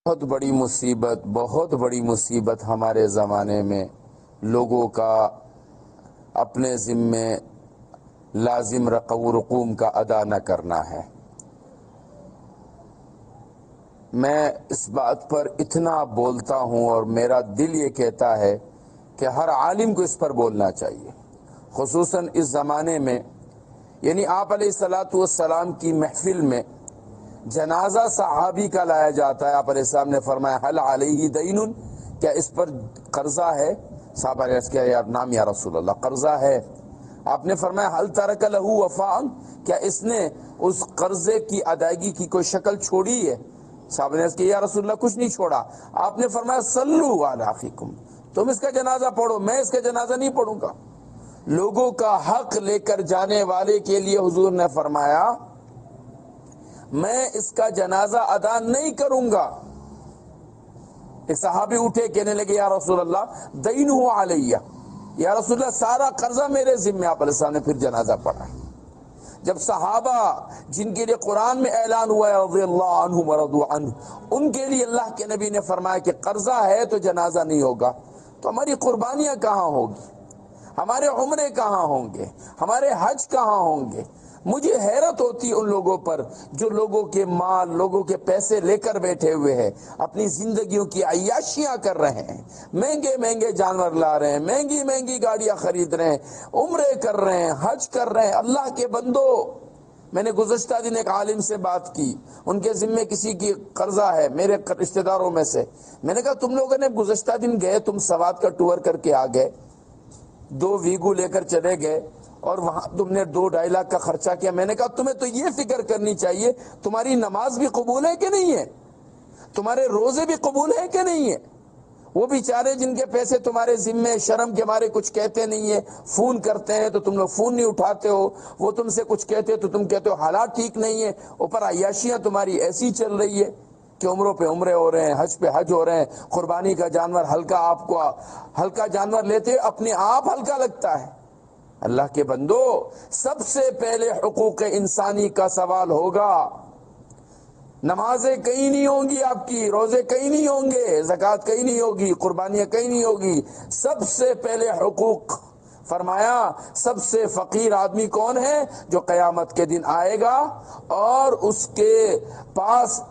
بہت بڑی مصیبت ہمارے زمانے میں لوگوں کا اپنے ذمے لازم رقو رقوم کا ادا نہ کرنا ہے۔ میں اس بات پر اتنا بولتا ہوں اور میرا دل یہ کہتا ہے کہ ہر عالم کو اس پر بولنا چاہیے، خصوصاً اس زمانے میں۔ یعنی آپ علیہ الصلاۃ والسلام کی محفل میں جنازہ صحابی کا لایا جاتا ہے، آپ علیہ السلام نے فرمایا حل علیہ دین، کیا اس پر قرضہ ہے؟ صحابہ نے عرض کیا یا نام یا رسول اللہ، قرضہ ہے۔ آپ نے فرمایا حل ترک لہ وفاء، کیا اس نے اس قرضے کی ادائیگی کی کوئی شکل چھوڑی ہے؟ صحابہ نے عرض کیا یا رسول اللہ کچھ نہیں چھوڑا۔ آپ نے فرمایا صلو علی اخیکم، تم اس کا جنازہ پڑھو، میں اس کا جنازہ نہیں پڑھوں گا۔ لوگوں کا حق لے کر جانے والے کے لیے حضور نے فرمایا میں اس کا جنازہ ادا نہیں کروں گا۔ ایک صحابی اٹھے کہنے لگے یا رسول اللہ دینہ علیہ، یا رسول اللہ سارا قرضہ میرے ذمہ۔ آپ علیہ السلام نے پھر جنازہ پڑھا۔ جب صحابہ جن کے لیے قرآن میں اعلان ہوا ہے رضی اللہ عنہ ورضوا عنہ، ان کے لیے اللہ کے نبی نے فرمایا کہ قرضہ ہے تو جنازہ نہیں ہوگا، تو ہماری قربانیاں کہاں ہوگی؟ ہمارے عمرے کہاں ہوں گے؟ ہمارے حج کہاں ہوں گے؟ مجھے حیرت ہوتی ان لوگوں پر جو لوگوں کے مال، لوگوں کے پیسے لے کر بیٹھے ہوئے ہیں، اپنی زندگیوں کی عیاشیاں کر رہے ہیں، مہنگے مہنگے جانور لا رہے ہیں، مہنگی مہنگی گاڑیاں خرید رہے ہیں، عمرے کر رہے ہیں، حج کر رہے ہیں۔ اللہ کے بندو، میں نے گزشتہ دن ایک عالم سے بات کی، ان کے ذمے کسی کی قرضہ ہے میرے رشتہ داروں میں سے۔ میں نے کہا تم لوگوں نے گزشتہ دن گئے، تم سوات کا ٹور کر کے آ گئے، 2 ویگو لے کر چلے گئے اور وہاں تم نے 2-2.5 لاکھ کا خرچہ کیا۔ میں نے کہا تمہیں تو یہ فکر کرنی چاہیے تمہاری نماز بھی قبول ہے کہ نہیں ہے، تمہارے روزے بھی قبول ہے کہ نہیں ہے۔ وہ بیچارے جن کے پیسے تمہارے ذمے، شرم کے مارے کچھ کہتے نہیں ہیں، فون کرتے ہیں تو تم لوگ فون نہیں اٹھاتے ہو، وہ تم سے کچھ کہتے تو تم کہتے ہو حالات ٹھیک نہیں ہے، اوپر عیاشیاں تمہاری ایسی چل رہی ہے کہ عمروں پہ عمرے ہو رہے ہیں، حج پہ حج ہو رہے ہیں، قربانی کا جانور ہلکا، آپ کو ہلکا جانور لیتے اپنے آپ ہلکا لگتا ہے۔ اللہ کے بندو، سب سے پہلے حقوق انسانی کا سوال ہوگا۔ نمازیں کہیں نہیں ہوں گی آپ کی، روزے کہیں نہیں ہوں گے، زکوٰۃ کہیں نہیں ہوگی، قربانیاں کہیں نہیں ہوگی۔ سب سے پہلے حقوق، فرمایا سب سے فقیر آدمی کون ہے؟ جو قیامت کے دن آئے گا اور اس کے پاس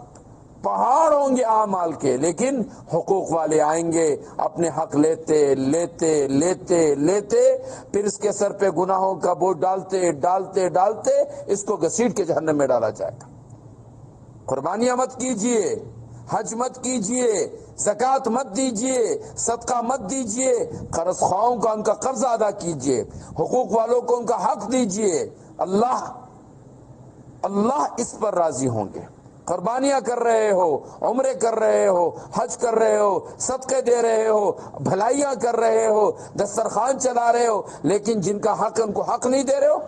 پہاڑ ہوں گے اعمال کے، لیکن حقوق والے آئیں گے اپنے حق لیتے لیتے لیتے لیتے، پھر اس کے سر پہ گناہوں کا بوجھ ڈالتے ڈالتے ڈالتے اس کو گھسیٹ کے جہنم میں ڈالا جائے گا۔ قربانیاں مت کیجئے، حج مت کیجئے، زکوٰۃ مت دیجئے، صدقہ مت دیجئے، قرض خواہوں کا ان کا قرض ادا کیجئے، حقوق والوں کو ان کا حق دیجئے۔ اللہ اس پر راضی ہوں گے۔ قربانیاں کر رہے ہو، عمرے کر رہے ہو، حج کر رہے ہو، صدقے دے رہے ہو، بھلائیاں کر رہے ہو، دسترخوان چلا رہے ہو، لیکن جن کا حق ان کو حق نہیں دے رہے ہو،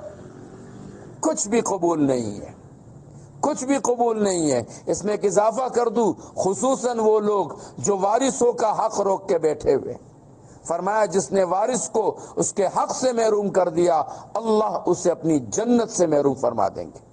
کچھ بھی قبول نہیں ہے، کچھ بھی قبول نہیں ہے۔ اس میں ایک اضافہ کر دوں، خصوصاً وہ لوگ جو وارثوں کا حق روک کے بیٹھے ہوئے، فرمایا جس نے وارث کو اس کے حق سے محروم کر دیا، اللہ اسے اپنی جنت سے محروم فرما دیں گے۔